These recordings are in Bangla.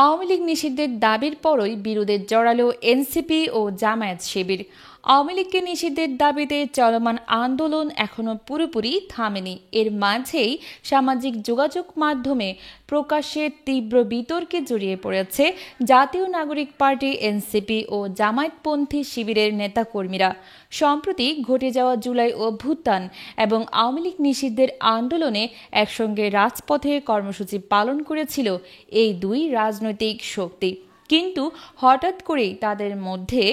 আওয়ামী লীগ নিষিদ্ধের দাবির পরই বিরোধে জড়ালো এনসিপি ও জামায়াত শিবির। আওয়ামী লীগকে নিষিদ্ধের দাবিতে চলমান আন্দোলন এখনো পুরোপুরি থামেনি। এর মাঝেই সামাজিক যোগাযোগ মাধ্যমে প্রকাশ্যে তীব্র বিতর্কে জড়িয়ে পড়েছে জাতীয় নাগরিক পার্টি এনসিপি ও জামায়াতপন্থী শিবিরের নেতাকর্মীরা। সম্প্রতি ঘটে যাওয়া জুলাই অভ্যুত্থান এবং আওয়ামী লীগ নিষিদ্ধের আন্দোলনে একসঙ্গে রাজপথে কর্মসূচি পালন করেছিল এই দুই রাজনৈতিক শক্তি, কিন্তু হঠাৎ করেই তাদের মধ্যে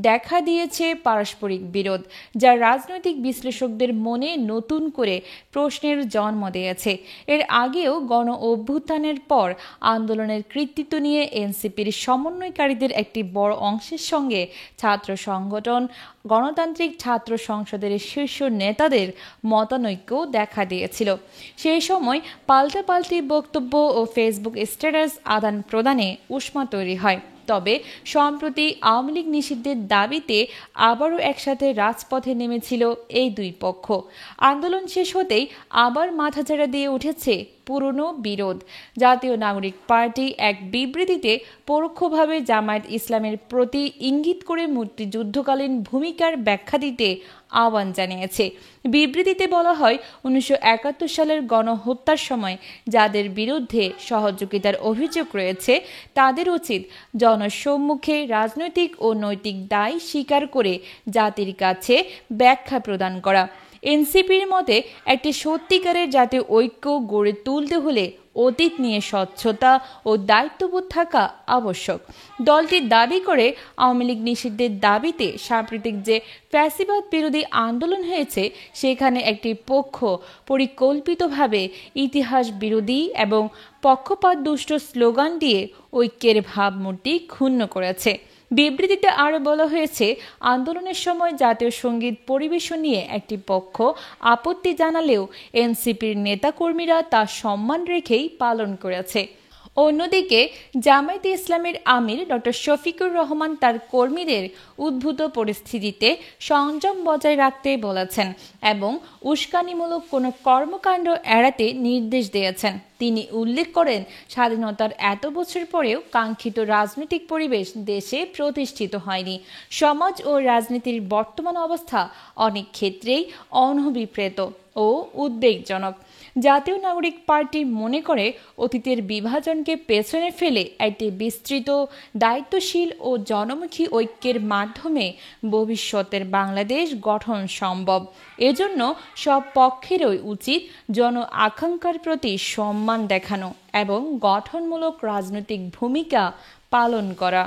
দেখা দিয়েছে পারস্পরিক বিরোধ, যা রাজনৈতিক বিশ্লেষকদের মনে নতুন করে প্রশ্নের জন্ম দিয়েছে। এর আগেও গণ অভ্যুত্থানের পর আন্দোলনের কৃতিত্ব নিয়ে এনসিপির সমন্বয়কারীদের একটি বড় অংশের সঙ্গে ছাত্র সংগঠন গণতান্ত্রিক ছাত্র সংসদের শীর্ষ নেতাদের মতানৈক্য দেখা দিয়েছিল। সেই সময় পাল্টাপাল্টি বক্তব্য ও ফেসবুক স্ট্যাটাস আদান প্রদানে উষ্মা তৈরি হয়। তবে সম্প্রতি আওয়ামী লীগ নিষিদ্ধের দাবিতে আবারও একসাথে রাজপথে নেমেছিল এই দুই পক্ষ। আন্দোলন শেষ হতেই আবার মাথাচাড়া দিয়ে উঠেছে পুরনো বিরোধ। জাতীয় নাগরিক পার্টি এক বিবৃতিতে পরোক্ষভাবে জামায়াত ইসলামের প্রতি ইঙ্গিত করে মুক্তিযুদ্ধকালীন ভূমিকার ব্যাখ্যা দিতে আহ্বান জানিয়েছে। বিবৃতিতে বলা হয়, 1971 সালের গণহত্যার সময় যাদের বিরুদ্ধে সহযোগিতার অভিযোগ রয়েছে তাদের উচিত জনসম্মুখে রাজনৈতিক ও নৈতিক দায় স্বীকার করে জাতির কাছে ব্যাখ্যা প্রদান করা। এনসিপির মতে একটি সত্যিকারের জাতীয় ঐক্য গড়ে তুলতে হলে অতীত নিয়ে স্বচ্ছতা ও দায়িত্ববোধ থাকা আবশ্যক। দলটি দাবি করে, আওয়ামী লীগ নিষিদ্ধের দাবিতে সাম্প্রতিক যে ফ্যাসিবাদ বিরোধী আন্দোলন হয়েছে সেখানে একটি পক্ষ পরিকল্পিতভাবে ইতিহাস বিরোধী এবং পক্ষপাত দুষ্ট স্লোগান দিয়ে ঐক্যের ভাবমূর্তি ক্ষুণ্ণ করেছে। বিবৃতিতে আরও বলা হয়েছে, আন্দোলনের সময় জাতীয় সঙ্গীত পরিবেশন নিয়ে একটি পক্ষ আপত্তি জানালেও এনসিপির নেতাকর্মীরা তা সম্মান রেখেই পালন করেছে। অন্যদিকে জামায়াতে ইসলামের আমির ডক্টর শফিকুর রহমান তার কর্মীদের উদ্ভূত পরিস্থিতিতে সংযম বজায় রাখতে বলেছেন এবং উস্কানিমূলক কোনো কর্মকাণ্ড এড়াতে নির্দেশ দিয়েছেন। তিনি উল্লেখ করেন, স্বাধীনতার এত বছর পরেও কাঙ্ক্ষিত রাজনৈতিক পরিবেশ দেশে প্রতিষ্ঠিত হয়নি। সমাজ ও রাজনীতির বর্তমান অবস্থা অনেক ক্ষেত্রেই অনভিপ্রেত ও উদ্বেগজনক। জাতীয় নাগরিক পার্টি মনে করে, অতীতের বিভাজনকে পেছনে ফেলে একটি বিস্তৃত, দায়িত্বশীল ও জনমুখী ঐক্যের মাধ্যমে ভবিষ্যতের বাংলাদেশ গঠন সম্ভব। এজন্য সব পক্ষেরই উচিত জন আকাঙ্ক্ষার প্রতি সম্মান দেখানো এবং গঠনমূলক রাজনৈতিক ভূমিকা পালন করা।